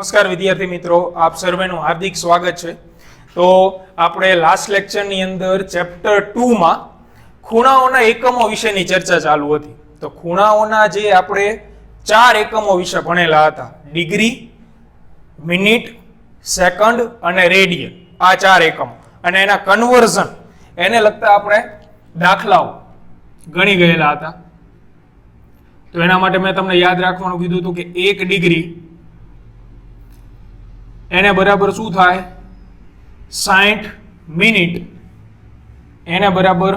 નમસ્કાર વિદ્યાર્થી મિત્રો, આપ સર્વેનું હાર્દિક સ્વાગત છે। તો આપણે લાસ્ટ લેક્ચરની અંદર ચેપ્ટર 2 માં ખૂણાઓના એકમો વિશેની ચર્ચા ચાલુ હતી। તો ખૂણાઓના જે આપણે 4 એકમો વિશે ભણેલા હતા, ડિગ્રી, મિનિટ, સેકન્ડ અને રેડિયન, આ 4 એકમો અને એના કન્વર્ઝન એને લગતા આપણે દાખલાઓ ગણી ગયેલા હતા। તો એના માટે મેં તમને યાદ રાખવાનું કીધું હતું કે 1 ડિગ્રી એને બરાબર શું થાય 60 મિનિટ, એને બરાબર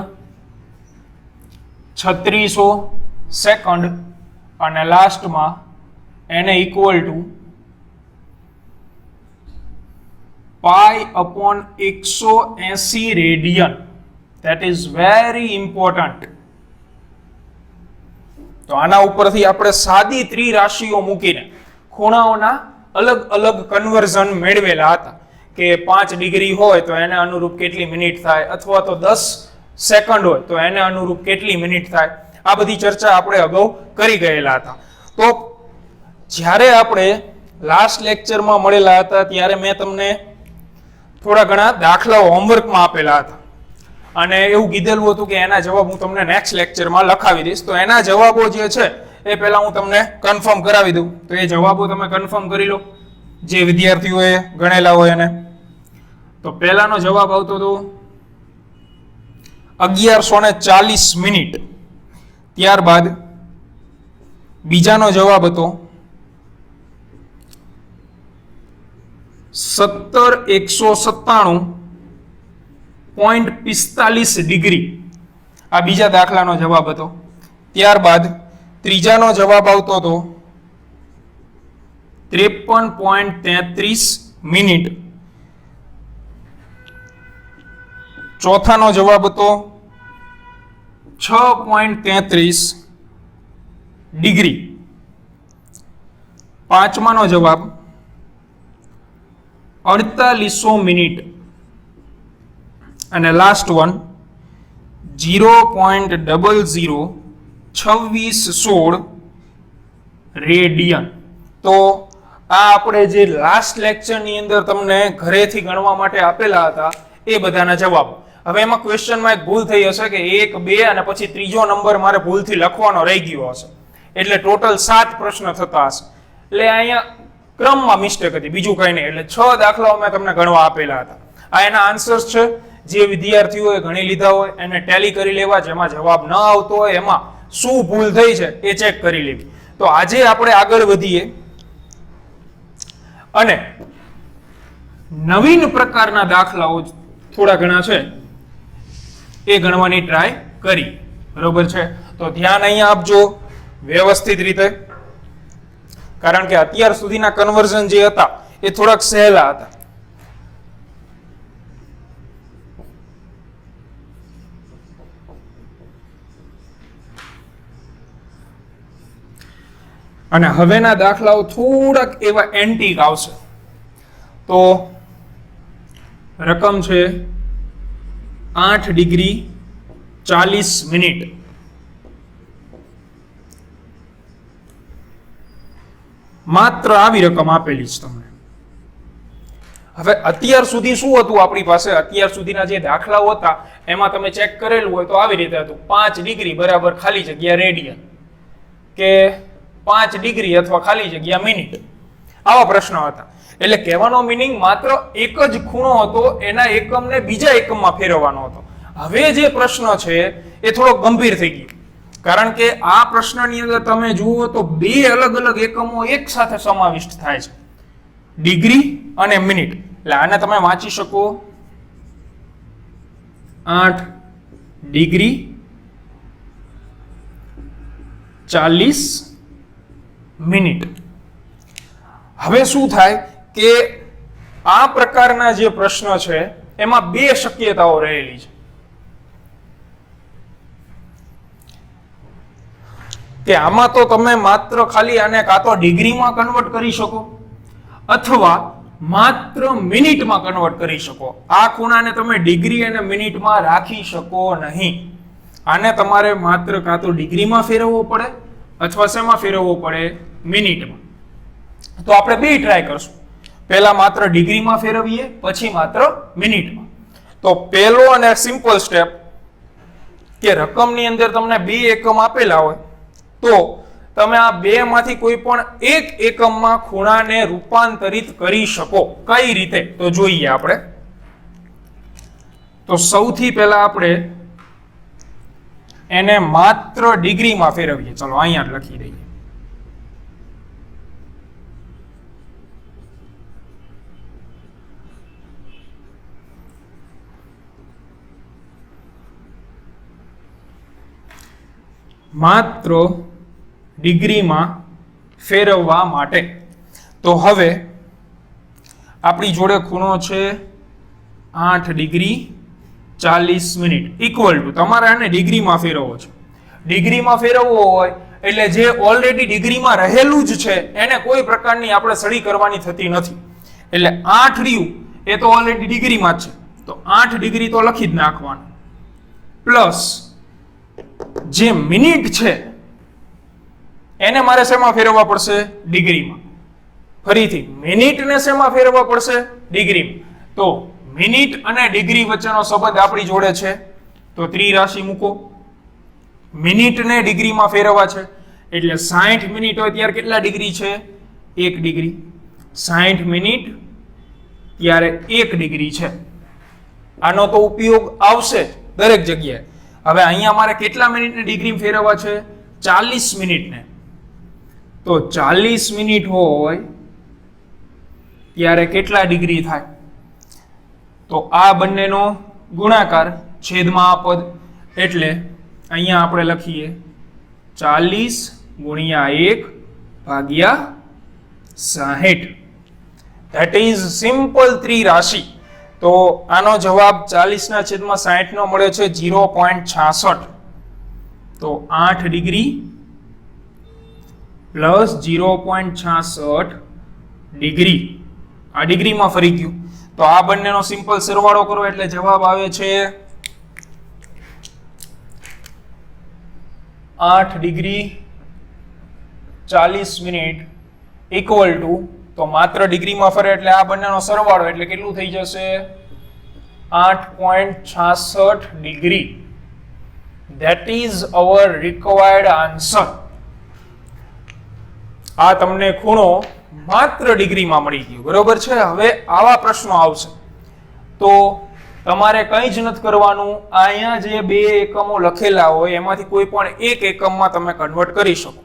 3600 સેકન્ડ અને લાસ્ટમાં એને equal to π/180 radian. That is very important. તો આના ઉપરથી આપણે સાદી ત્રિરાશિઓ મૂકીને ખૂણાઓના અલગ અલગ કન્વર્ઝન મેળવેલા હતા કે 5 ડિગ્રી હોય તો એને અનુરૂપ કેટલી મિનિટ થાય, અથવા તો 10 સેકન્ડ હોય તો એને અનુરૂપ કેટલી મિનિટ થાય। આ બધી ચર્ચા આપણે અગાઉ કરી ગયેલા હતા। તો જ્યારે આપણે લાસ્ટ લેક્ચરમાં મળેલા હતા ત્યારે મેં તમને થોડા ઘણા દાખલાઓ હોમવર્કમાં આપેલા હતા અને એવું કીધેલું હતું કે એના જવાબ હું તમને નેક્સ્ટ લેક્ચરમાં લખાવી દઈશ। તો એના જવાબો જે છે એ પહેલા હું તમને કન્ફર્મ કરાવી દઉં। તો એ જવાબો તમે કન્ફર્મ કરી લો જે વિદ્યાર્થીઓએ ગણેલા હોય એને। તો પહેલાનો જવાબ આવતો હતો 1140 મિનિટ, ત્યારબાદ બીજાનો જવાબ હતો 17197.45 ડિગ્રી, આ બીજા દાખલાનો જવાબ હતો। ત્યારબાદ ત્રીજાનો જવાબ આવતો હતો 53.33 મિનિટ, ચોથાનો જવાબ હતો 6.33 ડિગ્રી, પાંચમાનો જવાબ 4800 મિનિટ અને લાસ્ટ વન 0.002616 રેડિયન। તો આ આપણે જે લાસ્ટ લેક્ચરની અંદર તમને ઘરેથી ગણવા માટે આપેલા હતા એ બધાના જવાબ। હવે એમાં ક્વેશ્ચનમાં એક ભૂલ થઈ હશે કે 1, 2 અને પછી ત્રીજો નંબર મારે ભૂલથી લખવાનો રહી ગયો હશે, એટલે ટોટલ 7 પ્રશ્ન થતા હશે। એટલે અહીંયા ક્રમમાં મિસ્ટેક હતી, બીજું કંઈ નહીં। એટલે 6 દાખલાઓ મેં તમને ગણવા આપેલા હતા। આ એના આન્સર્સ છે। જે વિદ્યાર્થીઓએ ગણી લીધા હોય એને ટેલી કરી લેવા, જેમાં જવાબ ન આવતો હોય એમાં શું ભૂલ થઈ છે એ ચેક કરી લેવી। તો આજે આપણે આગળ વધીએ અને નવીન પ્રકારના દાખલાઓ થોડા ઘણા છે એ ગણવાની ટ્રાય કરી, બરોબર છે? તો ધ્યાન અહીંયા આપજો વ્યવસ્થિત રીતે, કારણ કે અત્યાર સુધીના કન્વર્ઝન જે હતા એ થોડાક સહેલા હતા। અને હવેના દાખલાઓ થોડાક એવા એન્ટીક આવશે। તો રકમ છે 8 ડિગ્રી 40 મિનિટ, માત્ર આવી રકમ આપેલી છે તમને। હવે અત્યાર સુધી શું હતું આપણી પાસે, અત્યાર સુધીના જે દાખલાઓ હતા એમાં તમે ચેક કરેલું હોય તો આવી રીતે હતું 5 ડિગ્રી બરાબર ખાલી જગ્યા રેડિયન, કે 5 ડિગ્રી અથવા ખાલી જગ્યા મિનિટ, આવા પ્રશ્નો હતા। એટલે કહેવાનો મીનિંગ માત્ર એક જ ખૂણો હતો, એના એકમને બીજા એકમમાં ફેરવવાનો હતો। હવે જે પ્રશ્ન છે એ થોડો ગંભીર થઈ ગયો, કારણ કે આ પ્રશ્નની અંદર તમે જુઓ તો 2 અલગ અલગ એકમો એક સાથે સમાવિષ્ટ થાય છે, ડિગ્રી અને મિનિટ। એટલે આને તમે વાંચી શકો 8 ડિગ્રી 40 મિનિટ। હવે શું થાય કે આ પ્રકારના જે પ્રશ્ન છે એમાં 2 શક્યતાઓ રહેલી છે કે આમાં તો તમે માત્ર ખાલી આને કાં તો ડિગ્રીમાં કન્વર્ટ કરી શકો અથવા માત્ર મિનિટમાં કન્વર્ટ કરી શકો। આ ખૂણાને તમે ડિગ્રી અને મિનિટમાં રાખી શકો નહીં। આને તમારે માત્ર કાં તો ડિગ્રીમાં ફેરવવો પડે અથવા શેમાં ફેરવવો પડે, મિનિટમાં। તો આપણે બે ટ્રાય કરશું. પહેલા માત્ર ડિગ્રીમાં ફેરવીએ, પછી માત્ર મિનિટમાં. તો પહેલો અને સિમ્પલ સ્ટેપ કે રકમની અંદર તમને બે એકમ આપેલા હોય તો તમે આ બે માંથી કોઈ પણ એક એકમમાં ખૂણાને રૂપાંતરિત કરી શકો. કઈ રીતે તો જોઈએ આપણે. તો સૌથી પહેલા આપણે એને માત્ર ડિગ્રીમાં ફેરવીએ. ચલો અહીંયા જ લખી દઈએ. માત્ર ડિગ્રીમાં ફેરવવા માટે. તો હવે આપણી જોડે ખૂણો છે 8 ડિગ્રી 40 મિનિટ ઇક્વલ ટુ, તમારે આને ડિગ્રીમાં ફેરવવો છે. ડિગ્રીમાં ફેરવવો હોય એટલે જે ઓલરેડી ડિગ્રીમાં રહેલું જ છે એને કોઈ પ્રકારની આપણે સળી કરવાની થતી નથી. એટલે 8 રહ્યું એ તો ઓલરેડી ડિગ્રીમાં જ છે, તો 8 ડિગ્રી તો લખી જ નાખવાનું, પ્લસ જે મિનિટ છે એને મારે શેમાં ફેરવવા પડશે? ડિગ્રીમાં. ફરીથી મિનિટને શેમાં ફેરવવા પડશે? ડિગ્રીમાં. તો મિનિટ અને ડિગ્રી વચ્ચેનો સંબંધ આપણી જોડે છે, તો ત્રિરાશિ મૂકો. મિનિટને ડિગ્રીમાં ફેરવવા છે એટલે 60 મિનિટ હોય ત્યારે કેટલા ડિગ્રી છે? 1 ડિગ્રી. 60 મિનિટ ત્યારે 1 ડિગ્રી છે. આનો તો ઉપયોગ આવશે દરેક જગ્યાએ. હવે અહીંયા મારે કેટલા મિનિટને ડિગ્રી ફેરવવા છે? 40 મિનિટને. તો 40 મિનિટ હોય ત્યારે કેટલા ડિગ્રી થાય? તો આ બંનેનો ગુણાકાર છેદમાં આ પદ, એટલે અહીંયા આપણે લખીએ 40 ગુણ્યા 1 ભાગ્યા 60. ધેટ ઇઝ સિમ્પલ ત્રિરાશિ. તો આનો જવાબ 40 ના છેદમાં 60 નો મળે છે 0.66. તો 8 ડિગ્રી પ્લસ 0.66 ડિગ્રી. આ ડિગ્રીમાં ફરી ગયું. તો આ બંનેનો સિમ્પલ સરવાળો કરો એટલે જવાબ આવે છે 8 ડિગ્રી 40 મિનિટ ઇક્વલ ટુ, તો માત્ર ડિગ્રીમાં ફરે એટલે આ બંનેનો સરવાળો એટલે કેટલું થઈ જશે? 8.66 degree. That is our required answer. આ તમને ખૂણો માત્ર ડિગ્રીમાં મળી ગયો. બરોબર છે. હવે આવા પ્રશ્નો આવશે તો તમારે કંઈ જ નથી કરવાનું. અહીંયા જે બે એકમો લખેલા હોય એમાંથી કોઈ પણ એક એકમમાં તમે કન્વર્ટ કરી શકો.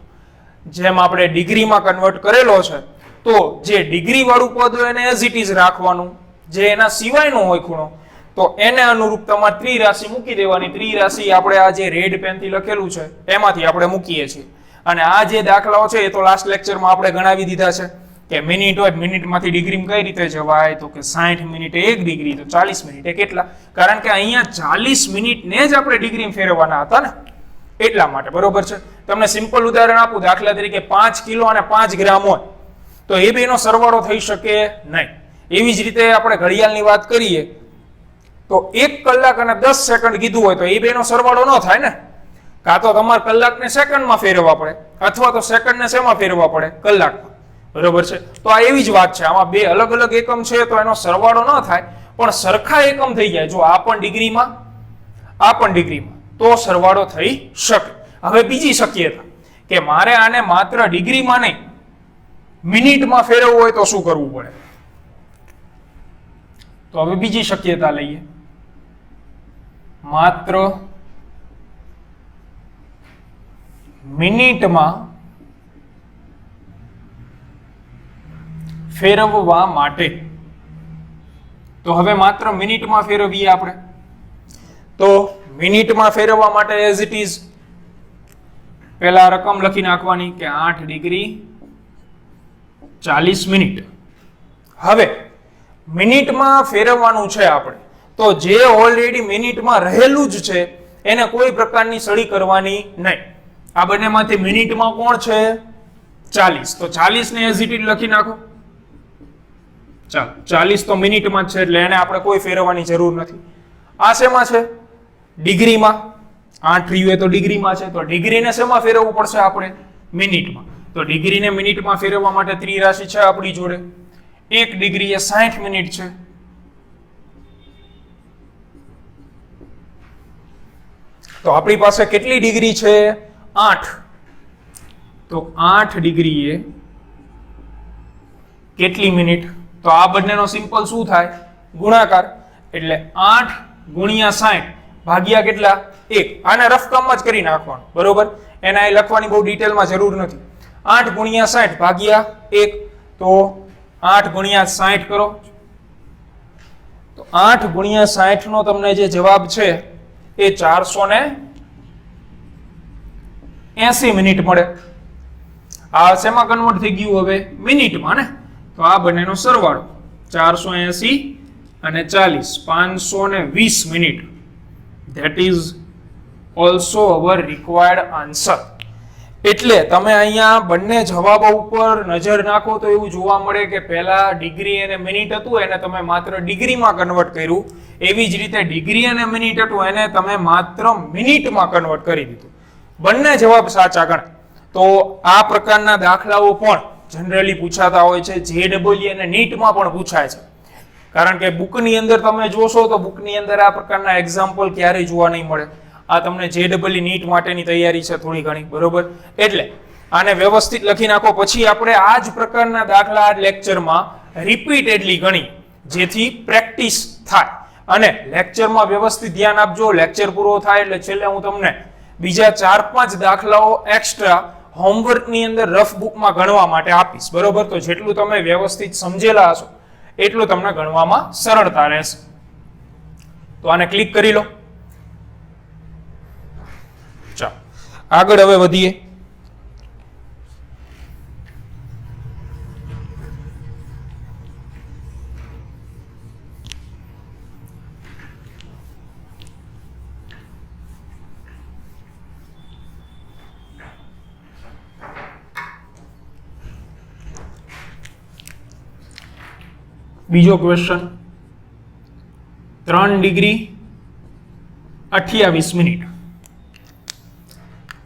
જેમ આપણે ડિગ્રીમાં કન્વર્ટ કરેલો છે તો જે ડિગ્રી વાળું પદ હોય એને એઝ ઇટ ઇઝ રાખવાનું. જે એના સિવાયનો હોય ખૂણો તો એને અનુરૂપ તમારે ત્રિરાશિ મૂકી દેવાની. ત્રિરાશિ આપણે આ જે રેડ પેનથી લખેલું છે એમાંથી આપણે મૂકીએ છીએ. અને આ જે દાખલાઓ છે એ તો લાસ્ટ લેક્ચરમાં આપણે ગણાવી દીધા છે કે મિનિટ હોય, મિનિટમાંથી ડિગ્રી કઈ રીતે જવાય? તો કે 60 મિનિટે 1 ડિગ્રી, તો 40 મિનિટે કેટલા? કારણ કે અહીંયા 40 મિનિટને જ આપણે ડિગ્રી ફેરવવાના હતા ને, એટલા માટે. બરોબર છે. તમને સિમ્પલ ઉદાહરણ આપું. દાખલા તરીકે 5 કિલો અને 5 ગ્રામ હોય તો એ બેનો સરવાળો થઈ શકે નહીં. એવી જ રીતે આપણે ઘડિયાળની વાત કરીએ તો 1 કલાક અને 10 સેકન્ડ કીધું હોય તો એ બેનો સરવાળો ન થાય ને. કાં તો તમારે કલાકને સેકન્ડમાં ફેરવવા પડે અથવા તો સેકન્ડને શેમાં ફેરવવા પડે? કલાકમાં. બરોબર છે. તો આ એવી જ વાત છે. આમાં બે અલગ અલગ એકમ છે તો એનો સરવાળો ન થાય પણ સરખા એકમ થઈ જાય. જો આ પણ ડિગ્રીમાં, આ પણ ડિગ્રીમાં, તો સરવાળો થઈ શકે. હવે બીજી શક્યતા કે મારે આને માત્ર ડિગ્રીમાં નહીં મિનિટમાં ફેરવવું હોય તો શું કરવું પડે? તો હવે બીજી શક્યતા લઈએ. માત્ર મિનિટમાં ફેરવવા માટે. તો હવે માત્ર મિનિટમાં ફેરવીએ આપણે. તો મિનિટમાં ફેરવવા માટે એઝ ઇટ ઇઝ પહેલા રકમ લખી નાખવાની કે 8 ડિગ્રી 40 મિનિટ. હવે મિનિટમાં ફેરવવાનું છે આપણે, તો જે ઓલરેડી મિનિટમાં રહેલું જ છે એને કોઈ પ્રકારની સળી કરવાની નહીં. આ બંનેમાંથી મિનિટમાં કોણ છે? 40. તો 40 ને એઝ ઇટ ઇઝ લખી નાખો. ચાલો, 40 તો મિનિટમાં જ છે એટલે એને આપણે કોઈ ફેરવવાની જરૂર નથી. આ શેમાં છે? ડિગ્રીમાં. 8 રહ્યું એ તો ડિગ્રીમાં છે, તો ડિગ્રીને શેમાં ફેરવવું પડશે આપણે? મિનિટમાં. તો ડિગ્રીને મિનિટમાં ફેરવવા માટે ત્રિરાશિ છે આપણી જોડે. 1 ડિગ્રી એ 60 મિનિટ છે. તો આપણી પાસે કેટલી ડિગ્રી છે? 8. તો 8 ડિગ્રી એ કેટલી મિનિટ? તો આ બંનેનો સિમ્પલ શું થાય? ગુણાકાર. એટલે 8 ગુણ્યા 60 ભાગ્યા કેટલા? 1. આને રફ કામમાં જ કરી નાખવાનું, બરોબર? એને અહીં લખવાની બહુ ડિટેલમાં જરૂર નથી. 8 ગુણ્યા 60 ભાગ્યા 1. તો 8 ગુણ્યા 60 કરો. તો 8 ગુણ્યા 60 નો તમને જે જવાબ છે એ 480 મિનિટ મળે. આ શેમાં કન્વર્ટ થઈ ગયું હવે? મિનિટમાં ને. તો આ બંનેનો સરવાળો 480 અને 40 520 minute. That is also our required answer. એટલે તમે અહીંયા બંને જવાબો ઉપર નજર નાખો તો એવું જોવા મળે કે પહેલા ડિગ્રી અને મિનિટ હતું એને તમે માત્ર ડિગ્રીમાં કન્વર્ટ કર્યું, એવી જ રીતે ડિગ્રી અને મિનિટ હતું એને તમે માત્ર મિનિટમાં કન્વર્ટ કરી દીધું. બંને જવાબ સાચા ગણાય. તો આ પ્રકારના દાખલાઓ પણ જનરલી પૂછાતા હોય છે. JEE અને નીટમાં પણ પૂછાય છે. કારણ કે બુકની અંદર તમે જોશો તો બુકની અંદર આ પ્રકારના એક્ઝામ્પલ ક્યારેય જોવા નહીં મળે. આ તમને JEE નીટ માટેની તૈયારી છે થોડી ઘણી, બરોબર? એટલે આને વ્યવસ્થિત લખી નાખો. પછી આપણે આ જ પ્રકારના દાખલા આ લેક્ચરમાં રિપીટેડલી ગણી, જેથી પ્રેક્ટિસ થાય. અને લેક્ચરમાં વ્યવસ્થિત ધ્યાન આપજો. લેક્ચર પૂરો થાય એટલે છેલ્લે હું તમને બીજા 4-5 દાખલાઓ એક્સ્ટ્રા હોમવર્કની અંદર રફ બુકમાં ગણવા માટે આપીશ, બરોબર? તો જેટલું તમે વ્યવસ્થિત સમજેલા હશો એટલું તમને ગણવામાં સરળતા રહેશે. તો આને ક્લિક કરી લો. ચાલો આગળ હવે વધીએ. બીજો ક્વેશ્ચન, 3 ડિગ્રી 28 મિનિટ.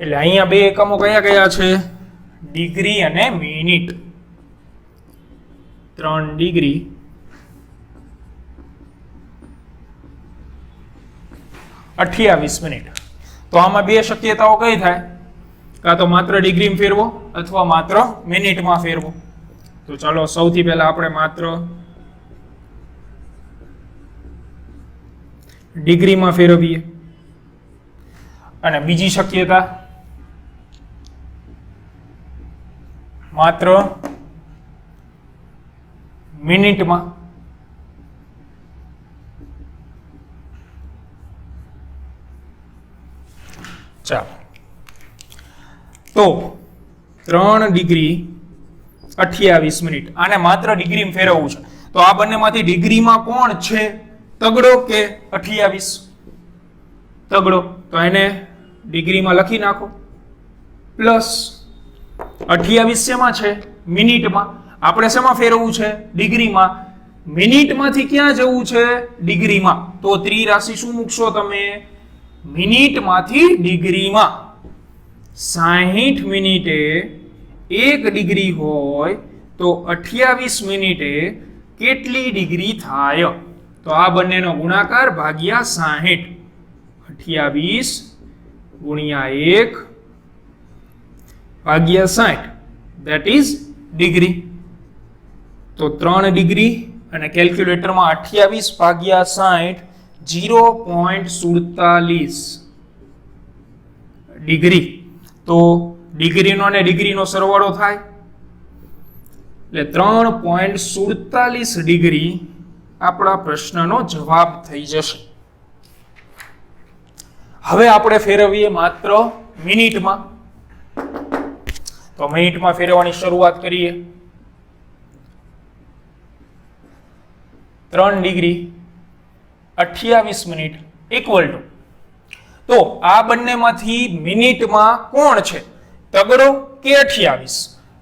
એટલે અહીંયા બે એકમો કયા કયા છે? ડિગ્રી અને મિનિટ. 3 degree 28 minute. તો આમાં બે શક્યતાઓ કઈ થાય? કાં તો માત્ર ડિગ્રીમાં ફેરવો અથવા માત્ર મિનિટમાં ફેરવો. તો ચાલો સૌથી પહેલા આપણે માત્ર ડિગ્રીમાં ફેરવીએ. અને બીજી શક્યતા માત્ર મિનિટમાં. ચાલો તો 3 ડિગ્રી 28 મિનિટ. આને માત્ર ડિગ્રીમાં ફેરવવું છે. તો આ બંનેમાંથી ડિગ્રીમાં કોણ છે? તગડો કે 28? તગડો. તો એને ડિગ્રીમાં લખી નાખો. પ્લસ 28 શેમાં છે? મિનિટમાં. આપણે શેમાં ફેરવવું છે? ડિગ્રીમાં. મિનિટમાંથી ક્યાં જવું છે? ડિગ્રીમાં. તો ત્રિરાશિ શું મૂકશો તમે? મિનિટમાંથી ડિગ્રીમાં. 60 મિનિટે 1 ડિગ્રી હોય તો 28 મિનિટે કેટલી ડિગ્રી થાય? તો આ બંનેનો ગુણાકાર ભાગ્યા 60. 28 ગુણ્યા 1 ભાગ્યા 60, that is ડિગ્રી. તો 3 ડિગ્રી અને કેલ્ક્યુલેટરમાં 28 ભાગ્યા 60 0.47 ડિગ્રી. તો ડિગ્રીનો અને ડિગ્રીનો સરવાળો થાય એટલે 3.47 ડિગ્રી આપણા પ્રશ્નનો જવાબ થઈ જશે. હવે આપણે ફેરવીએ માત્ર મિનિટમાં. તો મિનિટમાં ફેરવવાની શરૂઆત કરીએ. 3 ડિગ્રી 28 મિનિટ ઇક્વલ ટુ, તો આ બંનેમાંથી મિનિટમાં કોણ છે? તગડો કે 28?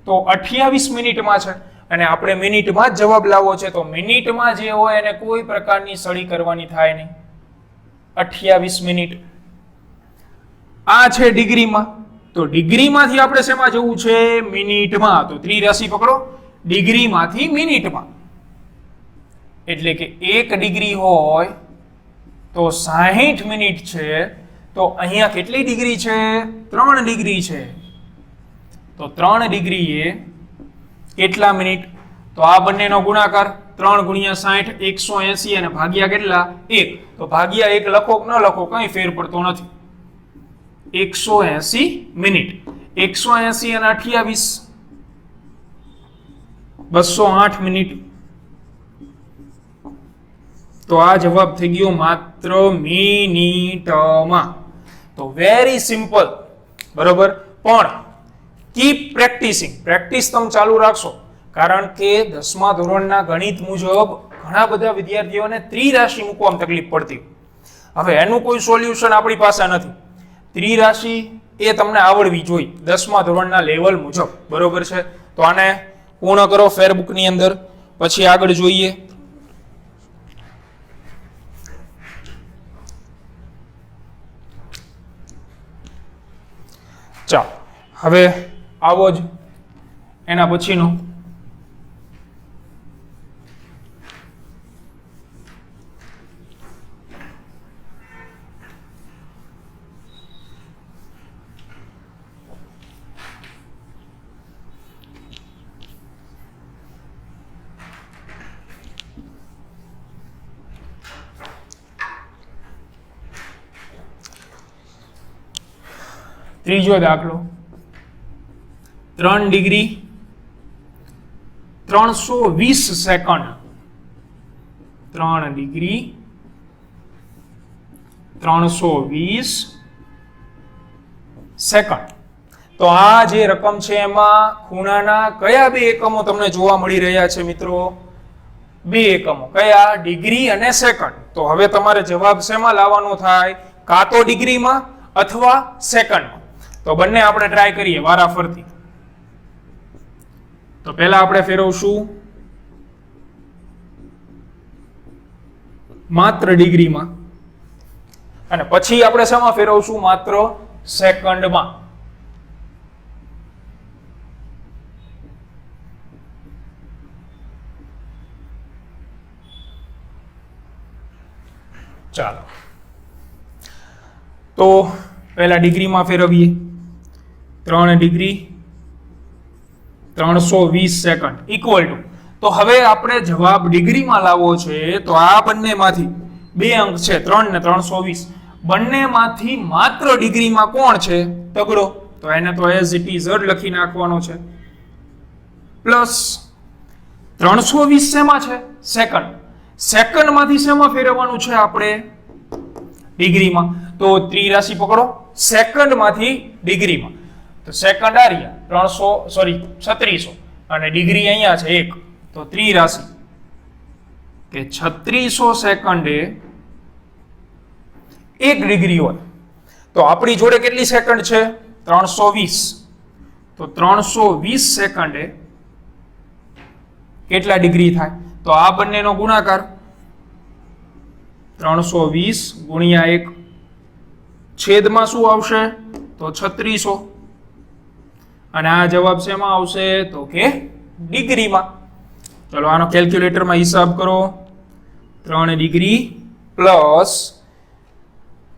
તો 28 મિનિટમાં છે અને આપણે મિનિટમાં જ જવાબ લાવવો છે. તો મિનિટમાં જે હોય એને કોઈ પ્રકારની સળી કરવાની થાય નહીં. 28 મિનિટ. આ છે ડિગ્રીમાં તો ડિગ્રીમાંથી આપણે શેમાં જવું છે? મિનિટમાં. તો ત્રિરાશિ પકડો, ડિગ્રીમાંથી મિનિટમાં. એટલે કે 1 ડિગ્રી હોય તો 60 મિનિટ છે. તો અહીંયા કેટલી ડિગ્રી છે? 3 ડિગ્રી છે. તો 3 ડિગ્રી એ કેટલા મિનિટ? તો આ બંનેનો ગુણાકાર 3 ગુણ્યા 60 180 અને ભાગ્યા કેટલા? 1. તો ભાગ્યા 1 લખો કે ન લખો કંઈ ફેર પડતો નથી. 180 મિનિટ. 180 અને 28 208 મિનિટ. તો આ જવાબ થઈ ગયો માત્ર મિનિટમાં. તો વેરી સિમ્પલ, બરોબર. પણ કીપ પ્રેક્ટિસિંગ. પ્રેક્ટિસ તમે ચાલુ રાખશો, કારણ કે 10મા ધોરણના ગણિત મુજબ ઘણા બધા વિદ્યાર્થીઓને ત્રિરાશિ મૂકવામાં તકલીફ પડતી. હવે એનું કોઈ સોલ્યુશન આપણી પાસે નથી. ત્રિરાશિ એ તમને આવડવી જોઈએ 10મા ધોરણના લેવલ મુજબ, બરોબર છે. તો આને પૂર્ણ કરો ફેરબુકની અંદર, પછી આગળ જોઈએ. ચાલો હવે આવો જ એના પછીનો ત્રીજો દાખલો. 3 ડિગ્રી 320 સેકન્ડ. 3 degree 320 second. તો આ જે રકમ છે એમાં ખૂણાના કયા બે એકમો તમને જોવા મળી રહ્યા છે મિત્રો? બે એકમો. કયા? ડિગ્રી અને સેકન્ડ. તો હવે તમારે જવાબ શેમાં લાવવાનો થાય? કાં તો ડિગ્રીમાં અથવા સેકન્ડમાં. તો બંને આપણે ટ્રાય કરીએ વારાફરતી. તો પહેલા આપણે ફેરવશું માત્ર ડિગ્રીમાં અને પછી આપણે શેમાં ફેરવશું? માત્ર સેકન્ડમાં. ચાલો તો પહેલા ડિગ્રીમાં ફેરવીએ. 3 ડિગ્રી 320 સેકન્ડ ઇક્વલ ટુ. તો હવે આપણે જવાબ ડિગ્રીમાં લાવવો છે. તો આ બંનેમાંથી બે અંક છે 3 ને 320. બંનેમાંથી માત્ર ડિગ્રીમાં કોણ છે? તગડો. તો એને તો એઝ ઇટ ઇઝ જ લખી નાખવાનો છે. પ્લસ 320 શેમાં છે? સેકન્ડ. સેકન્ડમાંથી શેમાં ફેરવવાનું છે આપણે? ડિગ્રીમાં. તો ત્રિરાશિ પકડો, સેકન્ડમાંથી ડિગ્રીમાં. તો સેકન્ડ આ રહ્યા 3600 અને ડિગ્રી અહીંયા છે 1. તો ત્રિરાશિ કે 3600 સેકન્ડે 1 ડિગ્રી હોય તો આપણી જોડે કેટલી સેકન્ડ છે? 320. તો 320 સેકન્ડે કેટલા ડિગ્રી થાય? તો આ બંનેનો ગુણાકાર 320 ગુણ્યા 1 છેદમાં શું આવશે? તો 3600. અને આ જવાબ શેમાં આવશે? તો કે ડિગ્રીમાં. ચલો આનો કેલ્ક્યુલેટરમાં હિસાબ કરો. 3 ડિગ્રી પ્લસ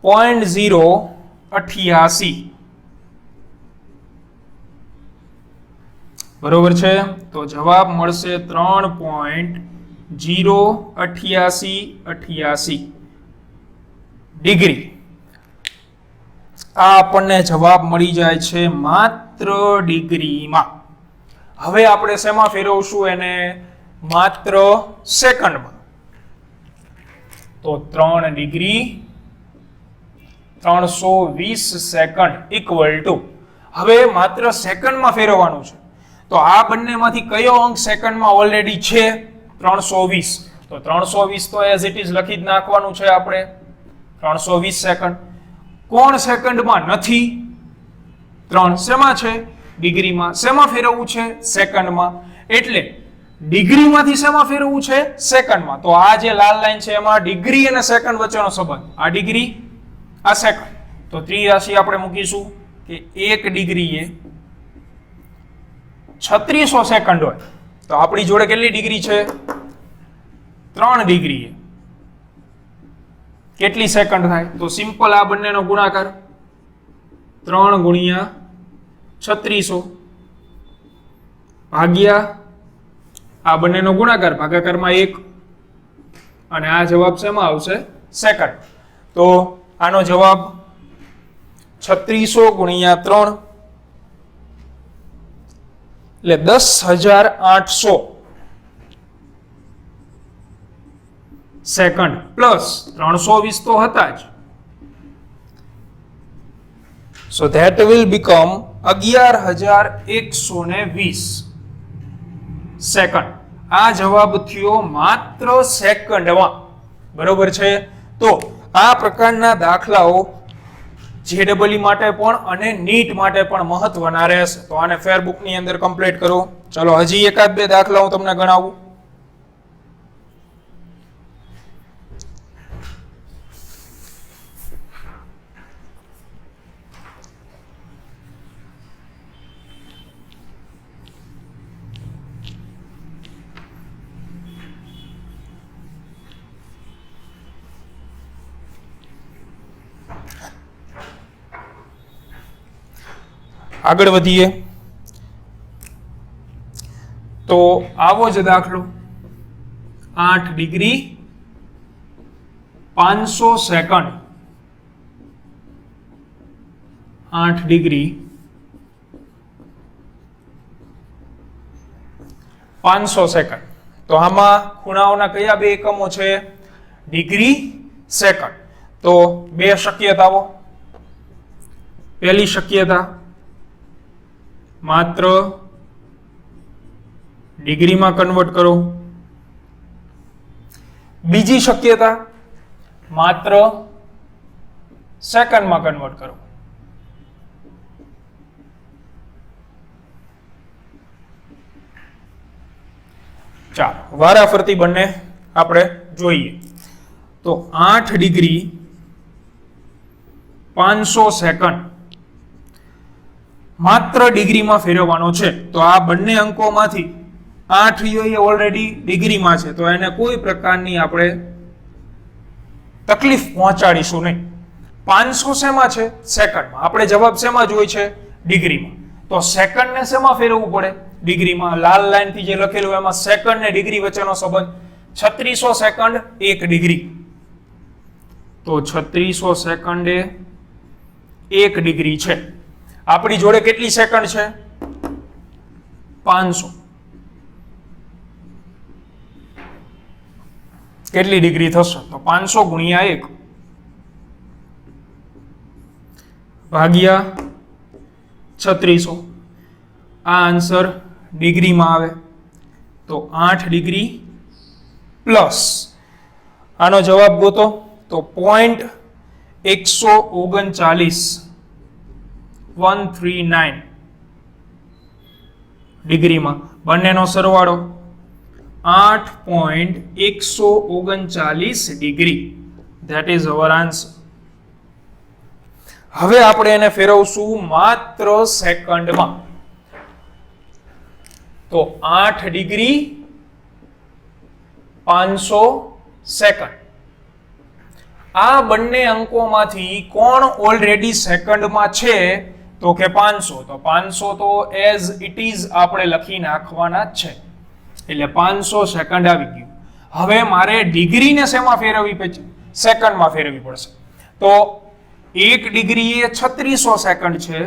0.088 બરોબર છે. તો જવાબ મળશે 3.08888 ડિગ્રી. આ આપણને જવાબ મળી જાય છે માત્ર ડિગ્રીમાં. હવે આપણે શેમાં ફેરવશું એને? માત્ર સેકન્ડમાં. તો 3 ડિગ્રી 320 સેકન્ડ ઇક્વલ ટુ. હવે માત્ર સેકન્ડમાં ફેરવવાનું છે. તો આ બંનેમાંથી કયો અંક સેકન્ડમાં ઓલરેડી છે? 320. તો 320 તો એઝ ઇટ ઇઝ લખી જ નાખવાનું છે આપણે. 320 સેકન્ડ. કોણ સેકન્ડમાં નથી? 3 શેમાં છે? ડિગ્રીમાં. શેમાં ફેરવવું છે? સેકન્ડમાં. એટલે ડિગ્રીમાંથી શેમાં ફેરવવું છે? સેકન્ડમાં. તો આ જે લાલ લાઈન છે એમાં ડિગ્રી અને સેકન્ડ વચ્ચેનો સંબંધ. આ ડિગ્રી, આ સેકન્ડ. તો ત્રિરાશિ આપણે મૂકીશું કે 1 ડિગ્રીએ 3600 સેકન્ડ હોય તો આપણી જોડે કેટલી ડિગ્રી છે? 3 ડિગ્રીએ કેટલી સેકન્ડ થાય? તો સિમ્પલ આ બંનેનો ગુણાકાર 3 ગુણ્યા 3600 ભાગ્યા આ બંનેનો ગુણાકાર ભાગાકારમાં 1 અને આ જવાબ શેમાં આવશે? સેકન્ડ. તો આનો જવાબ 3600 ગુણ્યા 3 એટલે 10,800 સેકન્ડ પ્લસ 320 તો હતા જ. So that will become 11,120 second. આ જવાબ થયો માત્ર સેકન્ડમાં. બરોબર છે? તો આ પ્રકારના દાખલાઓ JEE માટે પણ અને નીટ માટે પણ મહત્વના રહેશે. તો આને ફેરબુક ની અંદર કમ્પ્લીટ કરો. ચલો હજી એકાદ બે દાખલા હું તમને ગણાવું. આગળ વધીએ તો આવો જ દાખલો 8 ડિગ્રી 500 સેકન્ડ 8 ડિગ્રી 500 સેકન્ડ. તો આમાં ખૂણાઓના કયા બે એકમો છે? Degree, second. તો બે શક્યતાઓ. પહેલી શક્યતા માત્ર ડિગ્રીમાં કન્વર્ટ કરો. બીજી શક્યતા માત્ર સેકન્ડમાં કન્વર્ટ કરો. ચાલો વારાફરતી બંને આપણે જોઈએ. તો 8 ડિગ્રી 500 સેકન્ડ માત્ર ડિગ્રીમાં ફેરવવાનો છે. તો આ બંને અંકોમાંથી 8 એ ઓલરેડી ડિગ્રીમાં છે તો એને કોઈ પ્રકારની આપણે તકલીફ પહોંચાડીશું નહીં. 500 શેમાં છે? સેકન્ડમાં. આપણે જવાબ શેમાં જોઈએ છે? ડિગ્રીમાં. તો સેકન્ડને શેમાં ફેરવવું પડે? ડિગ્રીમાં. લાલ લાઈનથી જે લખેલું એમાં સેકન્ડ ને ડિગ્રી વચ્ચેનો સંબંધ 3600 સેકન્ડ 1 ડિગ્રી. તો 3600 સેકન્ડ એ 1 ડિગ્રી છે. આપણી જોડે કેટલી સેકન્ડ છે? 500. કેટલી ડિગ્રી થશે? તો 500 ગુણ્યા 1 ભાગ્યા 3600. આ આન્સર ડિગ્રીમાં આવે તો 8 ડિગ્રી પ્લસ આનો જવાબ ગોતો તો 0.139 ડિગ્રીમાં. બંનેનો સરવાળો 8.139 degree. That is our answer. હવે આપણે એને ફેરવશું માત્ર સેકન્ડમાં. તો 8 ડિગ્રી 500 સેકન્ડ. આ બંને અંકોમાંથી કોણ ઓલરેડી સેકન્ડમાં છે? તો કે 500. તો 500 તો એઝ ઇટ ઇઝ આપણે લખી નાખવાના જ છે. એટલે 500 સેકન્ડ આવી ગયું. હવે મારે ડિગ્રીને શેમાં ફેરવવી પડશે? સેકન્ડમાં ફેરવવી પડશે. તો 1 ડિગ્રી એ 3600 સેકન્ડ છે.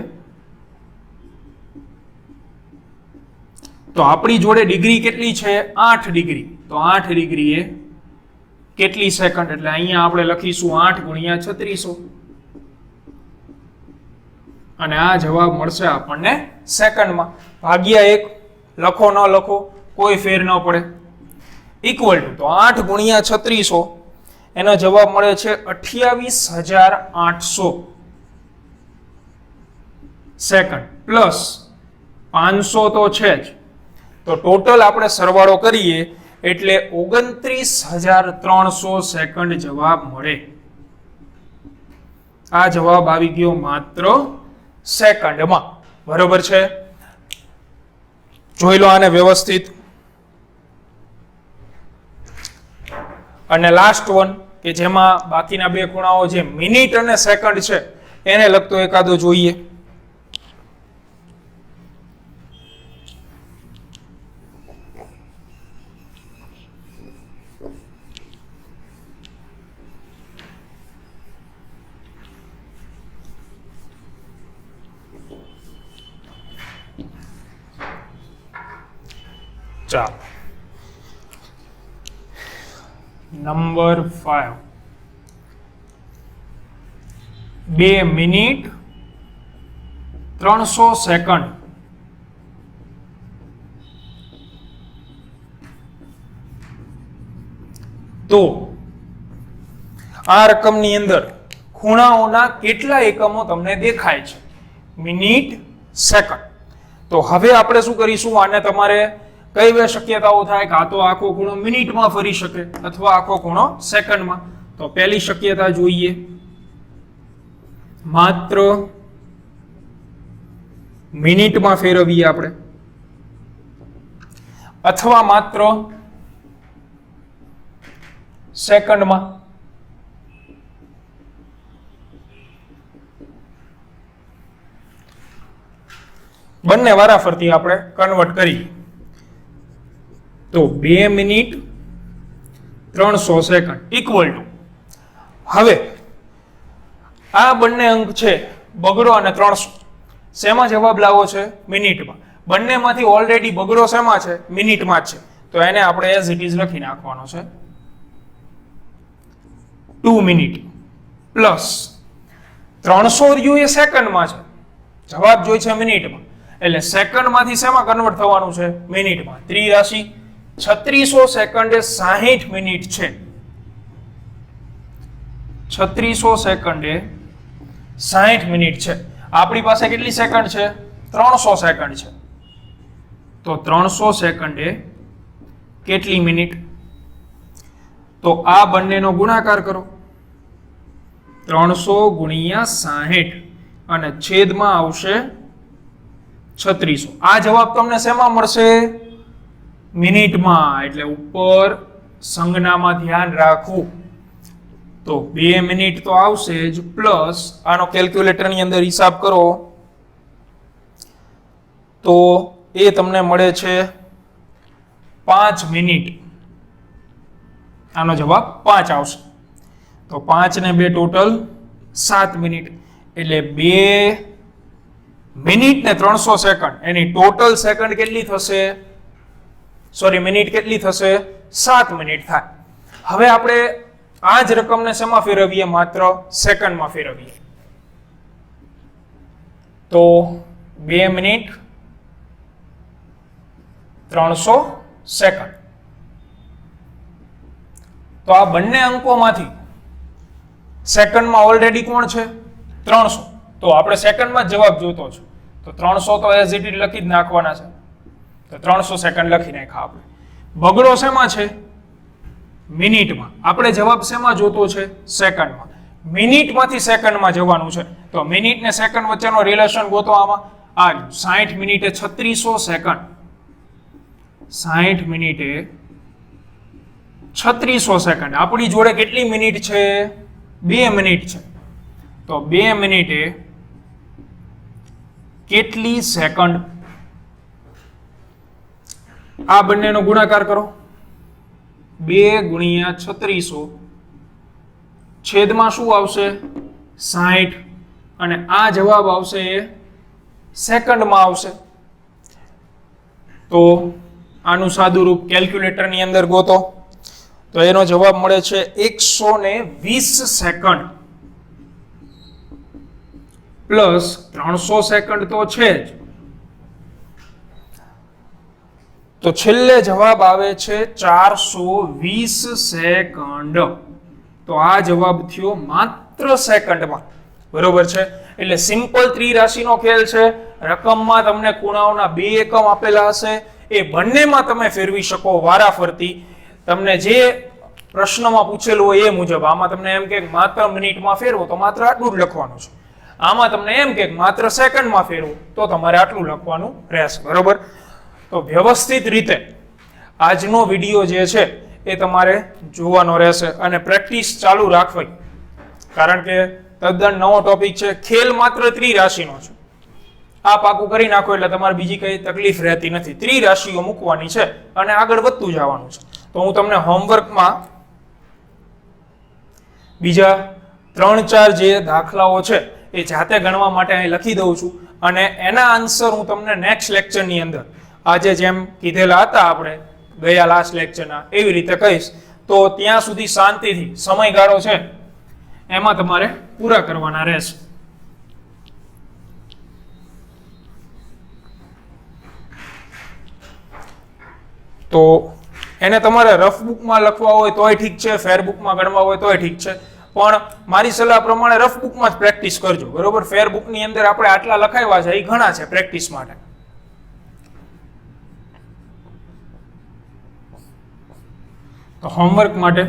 તો આપણી જોડે ડિગ્રી કેટલી છે? 8 ડિગ્રી. તો 8 ડિગ્રી એ કેટલી સેકન્ડ? એટલે અહીંયા આપણે લખીશું 8 ગુણ્યા 3600 અને આ જવાબ મળશે આપણને સેકન્ડમાં. ભાગ્યા 1 લખો ન લખો કોઈ ફેર ન પડે. ઇક્વલ ટુ તો 8 ગુણ્યા 3600 એનો જવાબ મળે છે 28,800 સેકન્ડ પ્લસ 500 તો છે જ. તો ટોટલ આપણે સરવાળો કરીએ એટલે 29,300 સેકન્ડ જવાબ મળે. આ જવાબ આવી ગયો માત્ર સેકન્ડમાં. બરોબર છે? જોઈ લો આને વ્યવસ્થિત. અને લાસ્ટ વન કે જેમાં બાકીના બે ખૂણાઓ જે મિનિટ અને સેકન્ડ છે એને લગતો એકાદો જોઈએ. ચાલો, નંબર 5, 2 મિનિટ 300 સેકન્ડ. તો આ રકમની અંદર ખૂણાઓના કેટલા એકમો તમને દેખાય છે? Minute, second. તો હવે આપણે શું કરીશું? આને તમારે કઈ બે શક્યતાઓ થાય કે આ તો આખો ખૂણો મિનિટમાં ફરી શકે અથવા આખો ખૂણો સેકન્ડમાં. તો પહેલી શક્યતા જોઈએ, માત્ર મિનિટમાં ફેરવીએ આપણે, અથવા માત્ર સેકન્ડમાં. બંને વારાફરતી આપણે કન્વર્ટ કરીએ. તો 2 મિનિટ 300 સેકન્ડ ઇક્વલ ટુ, હવે આ બંને અંક છે બગડો અને 300, શેમાં જવાબ લાવો છે? મિનિટમાં. બંનેમાંથી ઓલરેડી બગડો શેમાં છે? મિનિટમાં જ છે. તો એને આપણે એઝ ઇટ ઇઝ લખી નાખવાનો છે. 2 મિનિટ પ્લસ 300 રહ્યું એ સેકન્ડમાં છે, જવાબ જોઈ છે મિનિટમાં, એટલે સેકન્ડમાંથી શેમાં કન્વર્ટ થવાનું છે? મિનિટમાં. ત્રિરાશિ 3600 સેકન્ડે 60 મિનિટ છે. 3600 સેકન્ડે 60 મિનિટ છે. આપણી પાસે કેટલી સેકન્ડ છે? 300 સેકન્ડ છે. તો 300 સેકન્ડે કેટલી મિનિટ? તો આ બંનેનો ગુણાકાર કરો, 300 ગુણ્યા 60 અને છેદમાં આવશે 3600. આ જવાબ તમને શેમાં મળશે? મિનિટમાં. એટલે ઉપર સંજ્ઞામાં ધ્યાન રાખવું. તો 2 મિનિટ તો આવશે જ, પ્લસ આનો કેલ્ક્યુલેટરની અંદર હિસાબ કરો તો એ તમને મળે છે 5 મિનિટ. આનો જવાબ 5 આવશે. તો 5 ને 2 ટોટલ 7 મિનિટ. એટલે 2 મિનિટ ને 300 સેકન્ડ એની ટોટલ સેકન્ડ કેટલી થશે? સોરી, મિનિટ કેટલી થશે? 7 મિનિટ થાય. હવે આપણે આ જ રકમને શેમાં ફેરવીએ? માત્ર સેકન્ડમાં ફેરવીએ. તો 2 મિનિટ 300 સેકન્ડ. તો આ બંને અંકોમાંથી સેકન્ડમાં ઓલરેડી કોણ છે? 300. તો આપણે સેકન્ડમાં જવાબ જોતો છે, તો 300 તો એઝ ઇટ ઇઝ લખી જ નાખવાના છે. તો 300 સેકન્ડ લખી નાખ્યા આપણે. બગડો શેમાં છે? મિનિટમાં. આપણે જવાબ શેમાં જોતો છે? સેકન્ડમાં. મિનિટમાંથી સેકન્ડમાં જવાનું છે. તો મિનિટ ને સેકન્ડ વચ્ચેનો રિલેશન ગોતો. આમાં આ 60 મિનિટે 3600 સેકન્ડ, 60 મિનિટે 3600 સેકન્ડ. આપણી જોડે કેટલી મિનિટ છે? 2 મિનિટ છે. તો 2 મિનિટે કેટલી સેકન્ડ? આ બંનેનો ગુણાકાર કરો, 2 ગુણ્યા 3600 છેદમાં શું આવશે? 60 અને આ જવાબ આવશે એ સેકન્ડમાં આવશે. તો આનું સાદું રૂપ કેલ્ક્યુલેટરની અંદર ગોતો તો એનો જવાબ મળે છે 120 સેકન્ડ પ્લસ 300 સેકન્ડ તો છે જ, તો છેલ્લે જવાબ આવે છે 420 સેકન્ડ. તો આ જવાબ થયો માત્ર સેકન્ડમાં. બરોબર છે? એટલે સિમ્પલ ત્રિરાશિનો ખેલ છે. રકમમાં તમને ખૂણાઓના 2 એકમ આપેલા હશે, એ બંનેમાં તમે ફેરવી શકો વારાફરતી. તમને જે પ્રશ્નમાં પૂછેલું હોય એ મુજબ. આમાં તમને એમ કે માત્ર મિનિટમાં ફેરવો તો માત્ર આટલું જ લખવાનું છે. આમાં તમને એમ કે માત્ર સેકન્ડમાં ફેરવું તો તમારે આટલું લખવાનું રહેશે, બરોબર. તો વ્યવસ્થિત રીતે આજનો વિડીયો જે છે એ તમારે જોવાનો રહેશે અને પ્રેક્ટિસ ચાલુ રાખવી, કારણ કે તદ્દન નવો ટોપિક છે. ખેલ માત્ર ત્રિરાશિનો છે. આ પાકું કરી નાખો એટલે તમારે બીજી કઈ તકલીફ રહેતી નથી. ત્રિરાશિઓ મૂકવાની છે અને આગળ વધતું જવાનું છે. તો હું તમને હોમવર્કમાં બીજા 3-4 જે દાખલાઓ છે એ જાતે ગણવા માટે અહીં લખી દઉં છું અને એના આન્સર હું તમને નેક્સ્ટ લેક્ચરની અંદર આજે જેમ કીધેલા હતા આપણે ગયા લાસ્ટ લેક્ચરના એવી રીતે કહીશ. તો ત્યાં સુધી શાંતિથી સમયગાળો છે એમાં તમારે પૂરા કરવાના રહેશે. તો એને તમારે રફ બુકમાં લખવા હોય તોય ઠીક છે, ફેર બુકમાં ગણવા હોય તોય ઠીક છે, પણ મારી સલાહ પ્રમાણે રફ બુકમાં જ પ્રેક્ટિસ કરજો, બરોબર. ફેર બુકની અંદર આપણે આટલા લખાવ્યા છે એ ઘણા છે પ્રેક્ટિસ માટે. તો હોમવર્ક માટે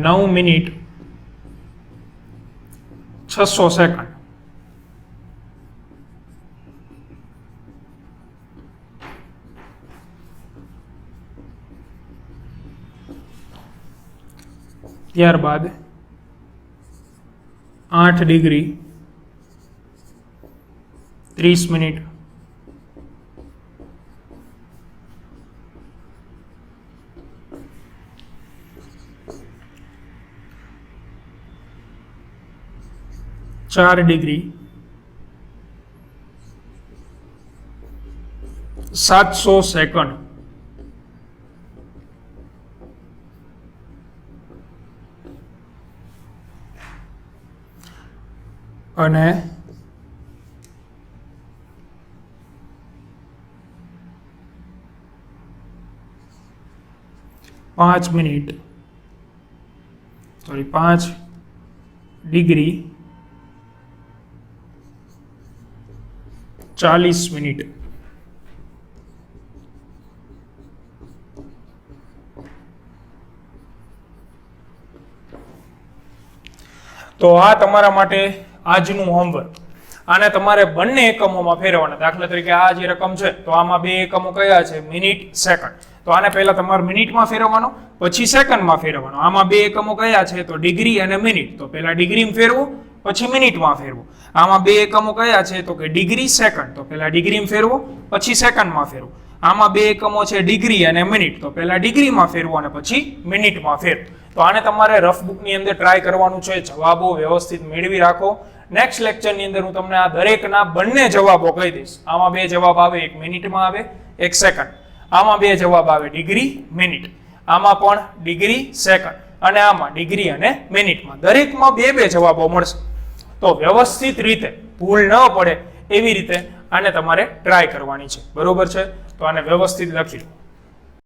9 મિનિટ 600 સેકન્ડ ત્યારબાદ 8 ડિગ્રી 30 મિનિટ ચાર ડિગ્રી 700 સેકન્ડ અને 5 ડિગ્રી 40 મિનિટ. તો આ તમારા માટે આજનું હોમવર્ક. આને તમારે બંને એકમોમાં ફેરવવાના. દાખલા તરીકે આ જે રકમ છે તો આમાં 2 એકમો કયા છે? Minute, second. તો આને પહેલા તમારે મિનિટમાં ફેરવવાનો, પછી સેકન્ડમાં ફેરવવાનો. આમાં 2 એકમો કયા છે? તો ડિગ્રી અને મિનિટ. તો પહેલા ડિગ્રીમાં ફેરવો, પછી મિનિટમાં ફેરવો. આમાં 2 એકમો કયા છે? તો કે ડિગ્રી, સેકન્ડ. તો પહેલા ડિગ્રીમાં ફેરવો, પછી સેકન્ડમાં ફેરવો. આમાં 2 એકમો છે ડિગ્રી અને મિનિટ. તો પહેલા ડિગ્રીમાં ફેરવો અને પછી મિનિટમાં ફેરવો. તો આને તમારે રફ બુકની અંદર ટ્રાય કરવાનું છે. જવાબો વ્યવસ્થિત મેળવી રાખો. નેક્સ્ટ લેક્ચરની અંદર હું તમને આ દરેકના બંને જવાબો કહી દઈશ. આમાં 2 જવાબ આવે, એક મિનિટમાં આવે, એક સેકન્ડ. આમાં 2 જવાબ આવે ડિગ્રી, મિનિટ. આમાં પણ ડિગ્રી, સેકન્ડ. અને આમાં ડિગ્રી અને મિનિટમાં. દરેકમાં 2 જવાબો મળશે. તો વ્યવસ્થિત રીતે ભૂલ ન પડે એવી રીતે આને તમારે ટ્રાય કરવાની છે, બરોબર છે. તો આને વ્યવસ્થિત લખી લો.